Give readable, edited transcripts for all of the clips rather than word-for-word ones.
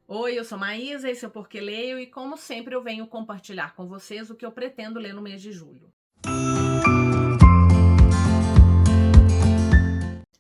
Oi, eu sou Maísa, esse é o Porque Leio e, como sempre, eu venho compartilhar com vocês o que eu pretendo ler no mês de julho.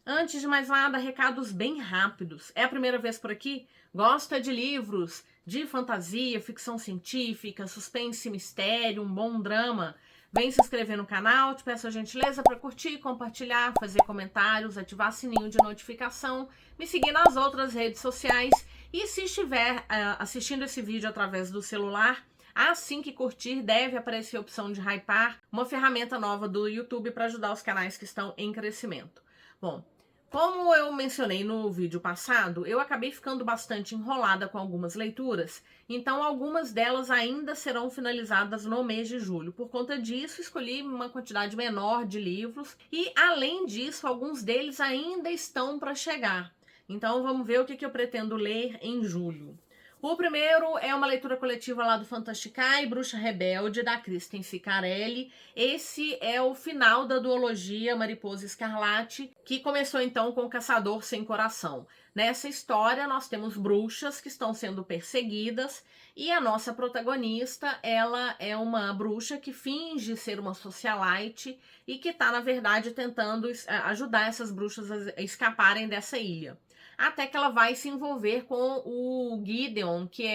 Antes de mais nada, recados bem rápidos. É a primeira vez por aqui? Gosta de livros de fantasia, ficção científica, suspense, mistério, um bom drama? Vem se inscrever no canal, te peço a gentileza para curtir, compartilhar, fazer comentários, ativar sininho de notificação, me seguir nas outras redes sociais e se estiver assistindo esse vídeo através do celular, assim que curtir, deve aparecer a opção de hypar, uma ferramenta nova do YouTube para ajudar os canais que estão em crescimento. Bom, como eu mencionei no vídeo passado, eu acabei ficando bastante enrolada com algumas leituras, então algumas delas ainda serão finalizadas no mês de julho. Por conta disso, escolhi uma quantidade menor de livros e, além disso, alguns deles ainda estão para chegar. Então vamos ver o que eu pretendo ler em julho. O primeiro é uma leitura coletiva lá do Fantasticai, Bruxa Rebelde, da Kristen Ciccarelli. Esse é o final da duologia Mariposa Escarlate, que começou então com o Caçador Sem Coração. Nessa história, nós temos bruxas que estão sendo perseguidas e a nossa protagonista, ela é uma bruxa que finge ser uma socialite e que está, na verdade, tentando ajudar essas bruxas a escaparem dessa ilha. Até que ela vai se envolver com o Gideon, que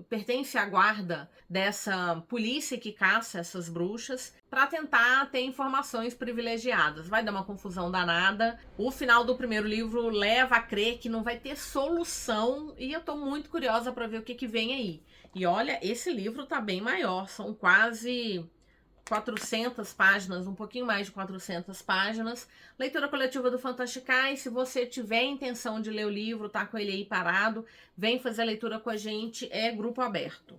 pertence à guarda dessa polícia que caça essas bruxas, para tentar ter informações privilegiadas. Vai dar uma confusão danada. O final do primeiro livro leva a crer que não vai ter solução e eu tô muito curiosa para ver o que vem aí. E olha, esse livro tá bem maior, são quase 400 páginas, um pouquinho mais de 400 páginas. Leitura coletiva do Fantasticai. Se você tiver intenção de ler o livro, tá com ele aí parado, vem fazer a leitura com a gente, é grupo aberto.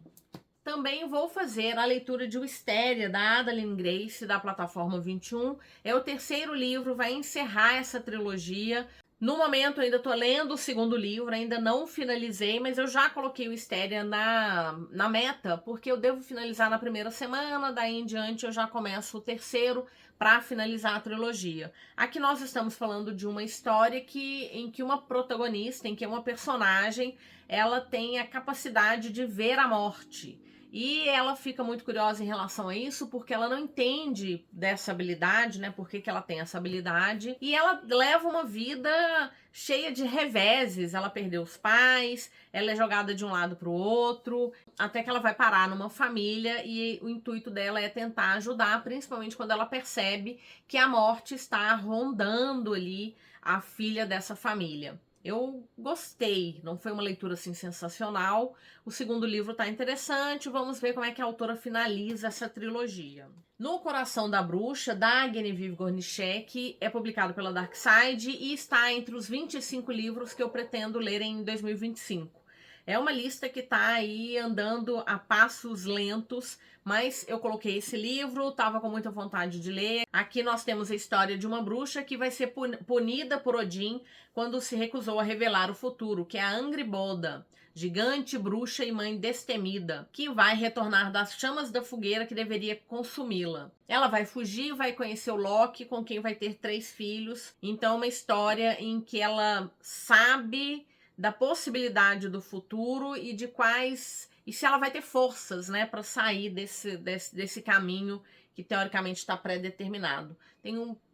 Também vou fazer a leitura de Wistéria, da Adalyn Grace, da plataforma 21. É o terceiro livro, vai encerrar essa trilogia. No momento, eu ainda estou lendo o segundo livro, ainda não finalizei, mas eu já coloquei o Wistéria na meta, porque eu devo finalizar na primeira semana, daí em diante eu já começo o terceiro para finalizar a trilogia. Aqui nós estamos falando de uma história em que uma protagonista, em que uma personagem, ela tem a capacidade de ver a morte. E ela fica muito curiosa em relação a isso, porque ela não entende dessa habilidade, né? Por que ela tem essa habilidade. E ela leva uma vida cheia de reveses. Ela perdeu os pais, ela é jogada de um lado para o outro, até que ela vai parar numa família e o intuito dela é tentar ajudar, principalmente quando ela percebe que a morte está rondando ali a filha dessa família. Eu gostei, não foi uma leitura assim sensacional. O segundo livro tá interessante, vamos ver como é que a autora finaliza essa trilogia. No Coração da Bruxa, da Genevieve Gornichek, é publicado pela Darkside e está entre os 25 livros que eu pretendo ler em 2025. É uma lista que tá aí andando a passos lentos, mas eu coloquei esse livro, tava com muita vontade de ler. Aqui nós temos a história de uma bruxa que vai ser punida por Odin quando se recusou a revelar o futuro, que é a Angriboda, gigante, bruxa e mãe destemida, que vai retornar das chamas da fogueira que deveria consumi-la. Ela vai fugir, vai conhecer o Loki, com quem vai ter 3 filhos. Então, uma história em que ela sabe da possibilidade do futuro e de quais e se ela vai ter forças, né, para sair desse caminho que teoricamente está pré-determinado.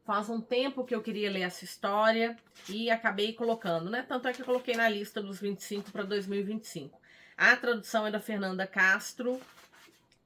Faz um tempo que eu queria ler essa história e acabei colocando, né? Tanto é que eu coloquei na lista dos 25 para 2025. A tradução é da Fernanda Castro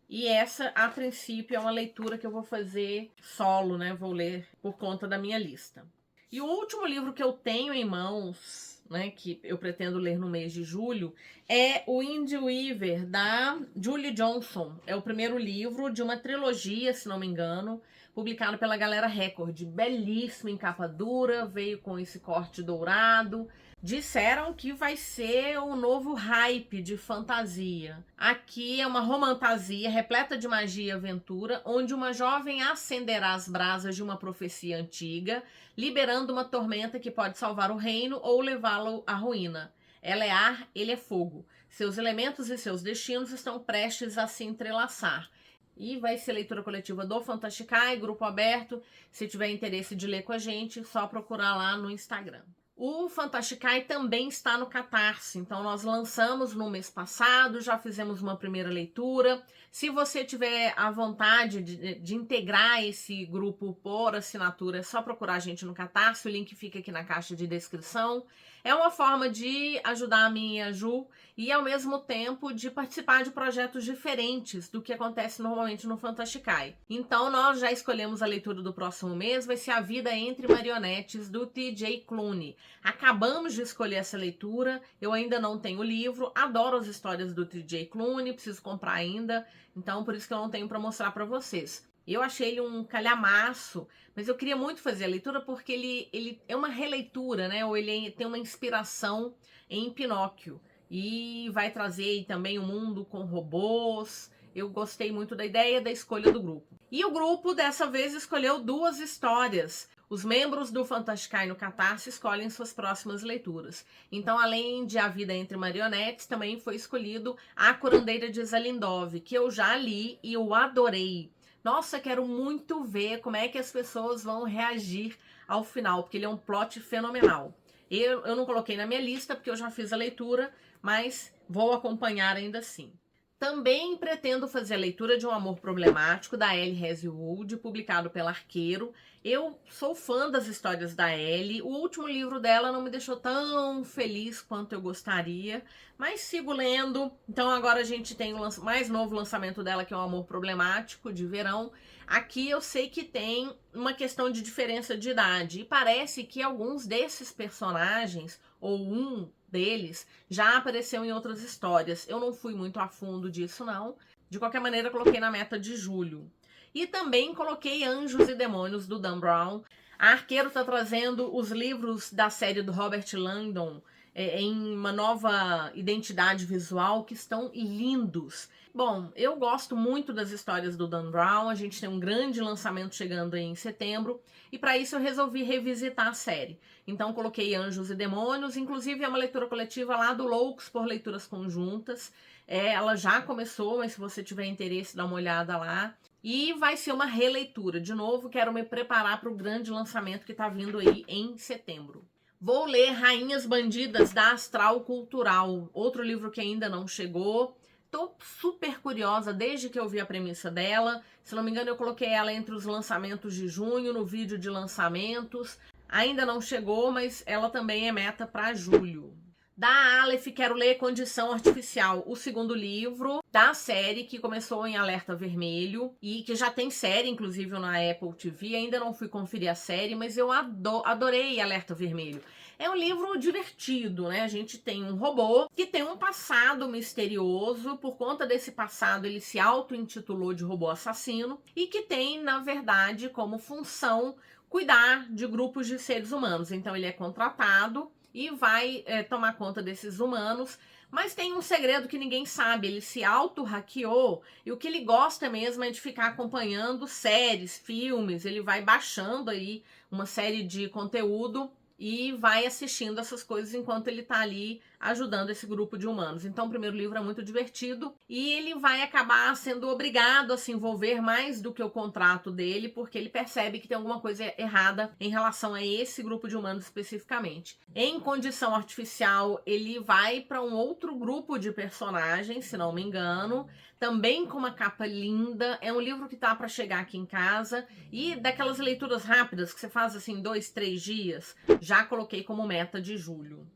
e essa, a princípio, é uma leitura que eu vou fazer solo, né? Vou ler por conta da minha lista. E o último livro que eu tenho em mãos, né, que eu pretendo ler no mês de julho, é o Indie Weaver, da Julie Johnson. É o primeiro livro de uma trilogia, se não me engano, publicado pela Galera Record. Belíssimo em capa dura, veio com esse corte dourado. Disseram que vai ser o novo hype de fantasia. Aqui é uma romantasia repleta de magia e aventura, onde uma jovem acenderá as brasas de uma profecia antiga, liberando uma tormenta que pode salvar o reino ou levá-lo à ruína. Ela é ar, ele é fogo. Seus elementos e seus destinos estão prestes a se entrelaçar. E vai ser leitura coletiva do Fantasticai, grupo aberto. Se tiver interesse de ler com a gente, só procurar lá no Instagram. O Fantasticai também está no Catarse, então nós lançamos no mês passado, já fizemos uma primeira leitura. Se você tiver a vontade de integrar esse grupo por assinatura, é só procurar a gente no Catarse, o link fica aqui na caixa de descrição. É uma forma de ajudar a mim e a Ju e, ao mesmo tempo, de participar de projetos diferentes do que acontece normalmente no Fantasticai. Então, nós já escolhemos a leitura do próximo mês, vai ser A Vida Entre Marionetes, do T.J. Klune. Acabamos de escolher essa leitura, eu ainda não tenho o livro, adoro as histórias do T.J. Klune, preciso comprar ainda, então por isso que eu não tenho para mostrar para vocês. Eu achei ele um calhamaço, mas eu queria muito fazer a leitura porque ele é uma releitura, né? Ou ele tem uma inspiração em Pinóquio. E vai trazer também um mundo com robôs. Eu gostei muito da ideia da escolha do grupo. E o grupo, dessa vez, escolheu 2 histórias. Os membros do Fantasticai no Catarse escolhem suas próximas leituras. Então, além de A Vida Entre Marionetes, também foi escolhido A Curandeira de Zalindov, que eu já li e eu adorei. Nossa, quero muito ver como é que as pessoas vão reagir ao final, porque ele é um plot fenomenal. Eu não coloquei na minha lista, porque eu já fiz a leitura, mas vou acompanhar ainda assim. Também pretendo fazer a leitura de Um Amor Problemático, da Ellie Hazelwood, publicado pela Arqueiro. Eu sou fã das histórias da Ellie. O último livro dela não me deixou tão feliz quanto eu gostaria, mas sigo lendo. Então agora a gente tem o mais novo lançamento dela, que é Um Amor Problemático, de verão. Aqui eu sei que tem uma questão de diferença de idade, e parece que alguns desses personagens, ou um deles, já apareceu em outras histórias. Eu não fui muito a fundo disso, não. De qualquer maneira, coloquei na meta de julho. E também coloquei Anjos e Demônios, do Dan Brown. A Arqueiro está trazendo os livros da série do Robert Langdon em uma nova identidade visual, que estão lindos. Bom, eu gosto muito das histórias do Dan Brown, a gente tem um grande lançamento chegando aí em setembro, e para isso eu resolvi revisitar a série. Então coloquei Anjos e Demônios, inclusive é uma leitura coletiva lá do Loucos por Leituras Conjuntas. Ela já começou, mas se você tiver interesse, dá uma olhada lá. E vai ser uma releitura. De novo, quero me preparar para o grande lançamento que está vindo aí em setembro. Vou ler Rainhas Bandidas, da Astral Cultural, outro livro que ainda não chegou. Tô super curiosa desde que eu vi a premissa dela. Se não me engano, eu coloquei ela entre os lançamentos de junho, no vídeo de lançamentos. Ainda não chegou, mas ela também é meta para julho. Da Aleph, quero ler Condição Artificial, o segundo livro da série que começou em Alerta Vermelho e que já tem série, inclusive, na Apple TV. Ainda não fui conferir a série, mas eu adorei Alerta Vermelho. É um livro divertido, né? A gente tem um robô que tem um passado misterioso. Por conta desse passado, ele se auto-intitulou de robô assassino e que tem, na verdade, como função cuidar de grupos de seres humanos. Então, ele é contratado e vai tomar conta desses humanos, mas tem um segredo que ninguém sabe, ele se auto-hackeou, e o que ele gosta mesmo é de ficar acompanhando séries, filmes, ele vai baixando aí uma série de conteúdo e vai assistindo essas coisas enquanto ele tá ali ajudando esse grupo de humanos. Então o primeiro livro é muito divertido e ele vai acabar sendo obrigado a se envolver mais do que o contrato dele, porque ele percebe que tem alguma coisa errada em relação a esse grupo de humanos especificamente. Em Condição Artificial, ele vai para um outro grupo de personagens, se não me engano, também com uma capa linda. É um livro que tá para chegar aqui em casa e daquelas leituras rápidas que você faz assim 2, 3 dias. Já coloquei como meta de julho.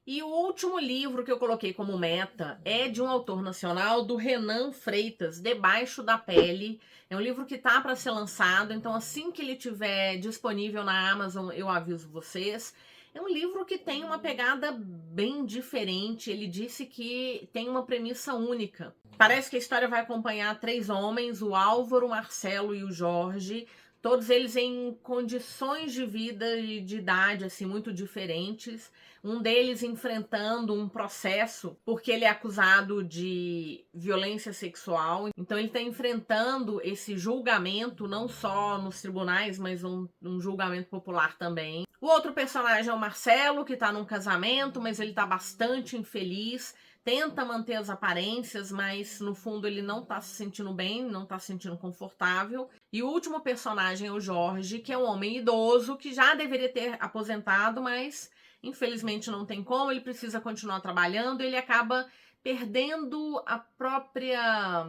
E o último livro que eu coloquei como meta é de um autor nacional, do Renan Freitas, Debaixo da Pele. É um livro que tá para ser lançado, então assim que ele estiver disponível na Amazon, eu aviso vocês. É um livro que tem uma pegada bem diferente. Ele disse que tem uma premissa única. Parece que a história vai acompanhar 3 homens, o Álvaro, o Marcelo e o Jorge, todos eles em condições de vida e de idade assim muito diferentes. Um deles enfrentando um processo porque ele é acusado de violência sexual. Então ele está enfrentando esse julgamento não só nos tribunais, mas um julgamento popular também. O outro personagem é o Marcelo, que está num casamento, mas ele está bastante infeliz. Tenta manter as aparências, mas no fundo ele não tá se sentindo bem, não tá se sentindo confortável. E o último personagem é o Jorge, que é um homem idoso que já deveria ter aposentado, mas Infelizmente não tem como, ele precisa continuar trabalhando, ele acaba perdendo a própria...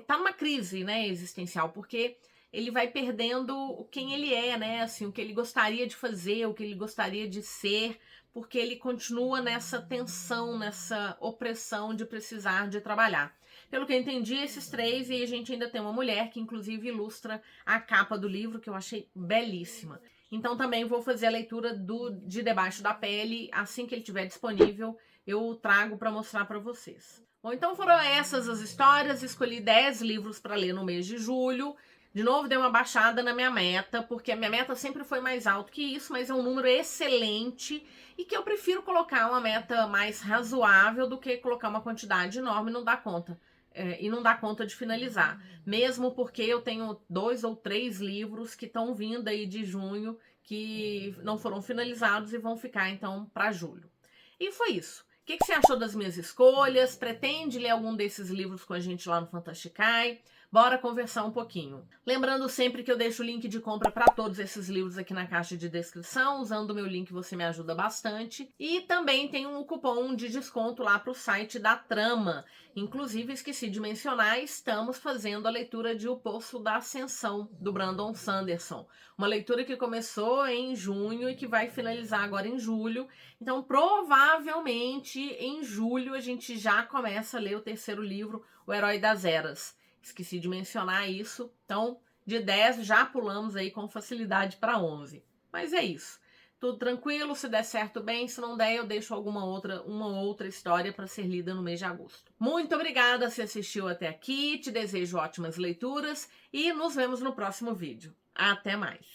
Tá numa crise, né, existencial, porque ele vai perdendo quem ele é, né, assim, o que ele gostaria de fazer, o que ele gostaria de ser, porque ele continua nessa tensão, nessa opressão de precisar de trabalhar. Pelo que eu entendi, esses três, e a gente ainda tem uma mulher que inclusive ilustra a capa do livro, que eu achei belíssima. Então também vou fazer a leitura de Debaixo da Pele, assim que ele estiver disponível, eu trago para mostrar para vocês. Bom, então foram essas as histórias, escolhi 10 livros para ler no mês de julho. De novo, dei uma baixada na minha meta, porque a minha meta sempre foi mais alta que isso, mas é um número excelente e que eu prefiro colocar uma meta mais razoável do que colocar uma quantidade enorme e não dar conta. E não dá conta de finalizar, mesmo porque eu tenho 2 ou 3 livros que estão vindo aí de junho que não foram finalizados e vão ficar então para julho. E foi isso. O que você achou das minhas escolhas? Pretende ler algum desses livros com a gente lá no Fantasticai? Bora conversar um pouquinho. Lembrando sempre que eu deixo o link de compra para todos esses livros aqui na caixa de descrição. Usando o meu link você me ajuda bastante. E também tem um cupom de desconto lá para o site da Trama. Inclusive, esqueci de mencionar, estamos fazendo a leitura de O Poço da Ascensão, do Brandon Sanderson. Uma leitura que começou em junho e que vai finalizar agora em julho. Então, provavelmente, em julho, a gente já começa a ler o terceiro livro, O Herói das Eras. Esqueci de mencionar isso. Então, de 10 já pulamos aí com facilidade para 11. Mas é isso. Tudo tranquilo, se der certo bem, se não der eu deixo uma outra história para ser lida no mês de agosto. Muito obrigada se assistiu até aqui, te desejo ótimas leituras e nos vemos no próximo vídeo. Até mais!